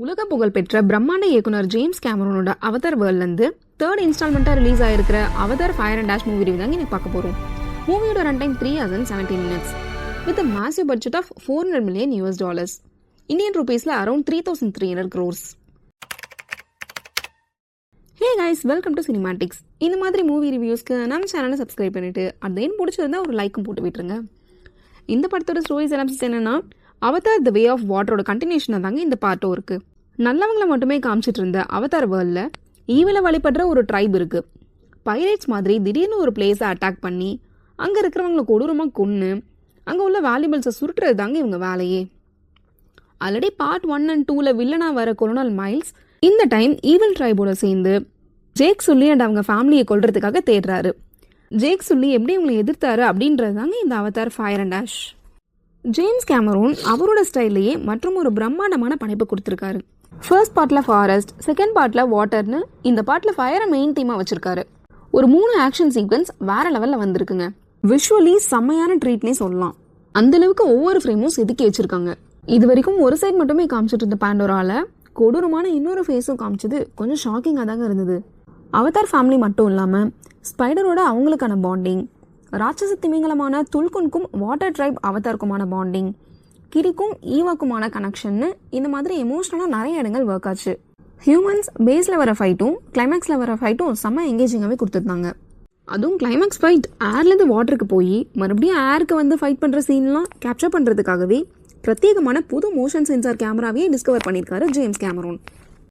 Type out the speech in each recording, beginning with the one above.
உலக புகழ்பெற்ற பிரம்மாண்ட இயக்குனர் ஜேம்ஸ் கேமரூனோட அவதார் வேர்ல்ட்லேருந்து தேர்ட் இன்ஸ்டால்மெண்ட்டாக ரிலீஸ் ஆயிருக்கிற Avatar fire and ash movie review தாங்க இன்னைக்கு பார்க்க போகிறோம். மூவியோட run time 3 hours and 17 minutes with massive budget of $400 million Indian ருபீஸில் around 3,300 crores. Hey guys, welcome to Cinematics. இந்த மாதிரி மூவி ரிவ்யூஸ்க்கு நம்ம சேனலை சப்ஸ்கிரைப் பண்ணிவிட்டு அதேன்னு பிடிச்சிருந்தா ஒரு லைக்கும் போட்டு விட்டுருங்க. இந்த படத்தோட ஸ்டோரி சினாப்சிஸ் என்னன்னா, அவதார் த வே ஆஃப் வாட்டரோட கண்டினியூஷனாக தாங்க இந்த பார்ட்டும் இருக்குது. நல்லவங்களை மட்டுமே காமிச்சிட்டு இருந்த அவதார் வேர்ல்டில் ஈவில வழிபடுற ஒரு ட்ரைப் இருக்குது. பைரேட்ஸ் மாதிரி திடீர்னு ஒரு பிளேஸை அட்டாக் பண்ணி அங்கே இருக்கிறவங்களை கொடூரமாக கொன்று அங்கே உள்ள வேல்யூபிள்ஸை சுருட்டுறது தாங்க இவங்க வேலையே. ஆல்ரெடி பார்ட் 1 and 2 வில்லனாக வர கொலோனல் மைல்ஸ் இந்த டைம் ஈவில் ட்ரைபோட சேர்ந்து ஜேக் சுல்லி அண்ட் அவங்க ஃபேமிலியை கொல்றதுக்காக தேடுறாரு. ஜேக் சுல்லி எப்படி இவங்களை எதிர்த்தாரு அப்படின்றது தாங்க இந்த Avatar fire and ash. James Cameron அவரோட ஸ்டைல்லையே மற்றும் ஒரு பிரம்மாண்டமான படைப்பு கொடுத்துருக்காரு. ஃபர்ஸ்ட் பார்ட்டில் ஃபாரஸ்ட், செகண்ட் பார்ட்டில் வாட்டர்னு இந்த பார்ட்டில் ஃபயரை மெயின் தீமாக வச்சுருக்காரு. ஒரு 3 ஆக்ஷன் சீக்வன்ஸ் வேற லெவலில் வந்திருக்குங்க. விஷுவலி செம்மையான ட்ரீட்னே சொல்லலாம். அந்தளவுக்கு ஒவ்வொரு ஃப்ரேமும் செதுக்கி வச்சுருக்காங்க. இது வரைக்கும் ஒரு சைட் மட்டுமே காமிச்சிட்டு இருந்த பாண்டோரால கொடூரமான இன்னொரு ஃபேஸும் காமிச்சது கொஞ்சம் ஷாக்கிங்காக தாங்க இருந்தது. அவதார் ஃபேமிலி மட்டும் இல்லாமல் ஸ்பைடரோட அவங்களுக்கான பாண்டிங், ராட்சச திமிங்கலமான துல்குன்கும் வாட்டர் ட்ரைப் அவதாருக்குமான பாண்டிங், கிரிக்கும் ஈவாக்குமான கனெக்ஷன்னு இந்த மாதிரி எமோஷனலாக நிறைய இடங்கள் ஒர்க் ஆச்சு. ஹியூமன்ஸ் பேஸில் வர ஃபைட்டும் கிளைமேக்ஸில் வர ஃபைட்டும் செம்ம எங்கேஜிங்காகவே கொடுத்துருந்தாங்க. அதுவும் கிளைமேக்ஸ் ஃபைட் ஏர்லேருந்து வாட்டருக்கு போய் மறுபடியும் ஏருக்கு வந்து ஃபைட் பண்ணுற சீன்லாம் கேப்சர் பண்ணுறதுக்காகவே பிரத்யேகமான புது மோஷன் சென்சார் கேமராவே டிஸ்கவர் பண்ணியிருக்காரு ஜேம்ஸ் கேமரூன்.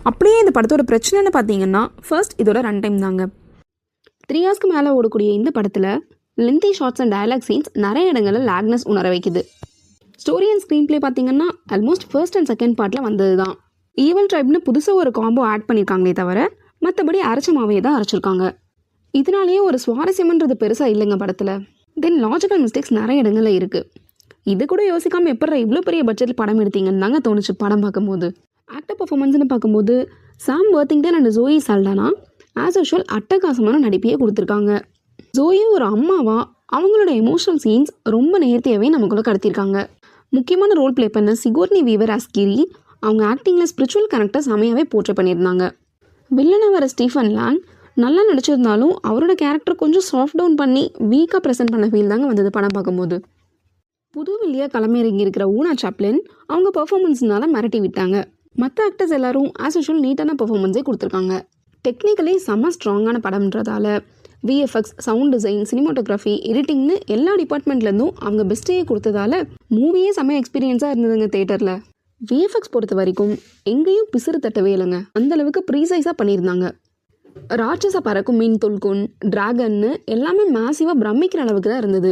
அப்படியே இந்த படத்தோட பிரச்சனைன்னு பார்த்தீங்கன்னா, ஃபர்ஸ்ட் இதோட ரன் டைம் தாங்க. 3 hours மேலே ஓடக்கூடிய இந்த படத்தில் lengthy shots and dialogue scenes நிறைய இடங்களில் லேக்னஸ் உணர வைக்குது. ஸ்டோரி அண்ட் ஸ்க்ரீன் பிளே பார்த்தீங்கன்னா ஆல்மோஸ்ட் ஃபர்ஸ்ட் அண்ட் செகண்ட் பார்ட்டில் வந்தது தான். ஈவல் ட்ரைப்னு புதுசாக ஒரு காம்போ ஆட் பண்ணியிருக்காங்களே தவிர மற்றபடி அரைச்சமாவே தான் அரைச்சிருக்காங்க. இதனாலேயே ஒரு சுவாரஸ்யம்ன்றது பெருசாக இல்லைங்க படத்தில். தென் லாஜிக்கல் மிஸ்டேக்ஸ் நிறைய இடங்களில் இருக்குது. இது கூட யோசிக்காமல் எப்போ இவ்வளோ பெரிய பட்ஜெட்டில் படம் எடுத்தீங்கன்னு தாங்க தோணுச்சு படம் பார்க்கும்போது. ஆக்டர் பர்ஃபார்மன்ஸ்னு பார்க்கும்போது சாம் வர்த்திங்டன் and Joey Saldanha as usual அட்டகாசமான நடிப்பையே கொடுத்துருக்காங்க. ஜோயி ஒரு அம்மாவா அவங்களோட எமோஷனல் சீன்ஸ் ரொம்ப நேர்த்தியாகவே நமக்குள்ளே கடத்திருக்காங்க. முக்கியமான ரோல் ப்ளே பண்ண சிகோர்னி வீவர் ஆஸ்கிரி அவங்க ஆக்டிங்கில் ஸ்பிரிச்சுவல் கேரக்டர் செமையாகவே போர்ட்ரே பண்ணியிருந்தாங்க. வில்லனாக வர ஸ்டீஃபன் லாங் நல்லா நடிச்சிருந்தாலும் அவரோட கேரக்டர் கொஞ்சம் சாஃப்ட் டவுன் பண்ணி வீக்காக ப்ரெசென்ட் பண்ண ஃபீல் தாங்க வந்தது படம் பார்க்கும்போது. புது வில்லியாக களமிறங்கி இருக்கிற ஊனா சாப்ளின் அவங்க பர்ஃபார்மன்ஸ்னால மிரட்டி விட்டாங்க. மற்ற ஆக்டர்ஸ் எல்லாரும் ஆஸ் யூஷுவல் நீட்டான பர்ஃபார்மன்ஸே கொடுத்துருக்காங்க. டெக்னிக்கலி செம்ம ஸ்ட்ராங்கான படம்ன்றதால விஎஃப்எக்ஸ், சவுண்ட் டிசைன், சினிமாட்டோகிராஃபி, எடிட்டிங்னு எல்லா டிபார்ட்மெண்ட்லேருந்தும் அவங்க பெஸ்ட்டையே கொடுத்ததால மூவியே செம்ம எக்ஸ்பீரியன்ஸாக இருந்ததுங்க தேட்டரில். விஎஃப்எக்ஸ் பொறுத்த வரைக்கும் எங்கேயும் பிசுறு தட்டவே இல்லைங்க. அந்தளவுக்கு ப்ரீசைஸாக பண்ணியிருந்தாங்க. ராட்சச பறக்கும் மீன் துல்குன், டிராகன்னு எல்லாமே மேசிவாக பிரமிக்கிற அளவுக்கு தான் இருந்தது.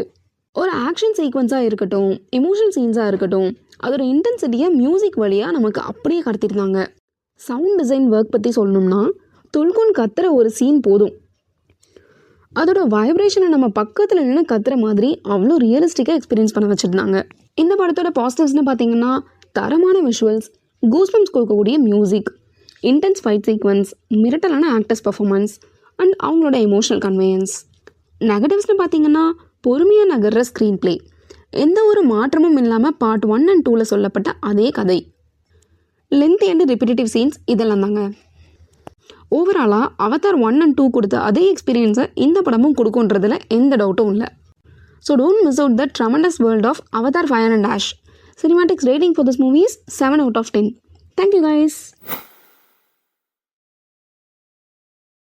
ஒரு ஆக்ஷன் சீக்வன்ஸாக இருக்கட்டும், எமோஷனல் சீன்ஸாக இருக்கட்டும், அதோட இன்டென்சிட்டியை மியூசிக் வழியாக நமக்கு அப்படியே கடத்திருந்தாங்க. சவுண்ட் டிசைன் ஒர்க் பற்றி சொல்லணும்னா, துல்குன் கத்துற ஒரு சீன் போதும், அதோட வைப்ரேஷனை நம்ம பக்கத்தில் நின்று கத்துற மாதிரி அவ்வளோ ரியலிஸ்டிக்காக எக்ஸ்பீரியன்ஸ் பண்ண வச்சுருந்தாங்க. இந்த படத்தோட பாசிட்டிவ்ஸ்னு பார்த்தீங்கன்னா, தரமான விஷுவல்ஸ், கூஸ்பம்ஸ் கொடுக்கக்கூடிய மியூசிக், இன்டென்ஸ் ஃபைட் சீக்வன்ஸ், மிரட்டலான ஆக்டர்ஸ் பர்ஃபார்மன்ஸ் அண்ட் அவங்களோட எமோஷனல் கன்வேயன்ஸ். நெகட்டிவ்ஸ்னு பார்த்தீங்கன்னா, பொறுமையாக நகர்ற ஸ்க்ரீன் பிளே, எந்த ஒரு மாற்றமும் இல்லாமல் பார்ட் 1 and 2 சொல்லப்பட்ட அதே கதை, லென்த் அண்ட் ரிப்பீட்டேட்டிவ் சீன்ஸ், இதெல்லாம் தாங்க. ஓவராலாக அவதார் 1 and 2 கொடுத்த அதே எக்ஸ்பீரியன்ஸை இந்த படமும் கொடுக்குன்றதுல எந்த டவுட்டும் இல்லை. So don't miss out the tremendous world of Avatar fire and ash. Cinematics rating for this movie is 7 out of 10. Thank you guys.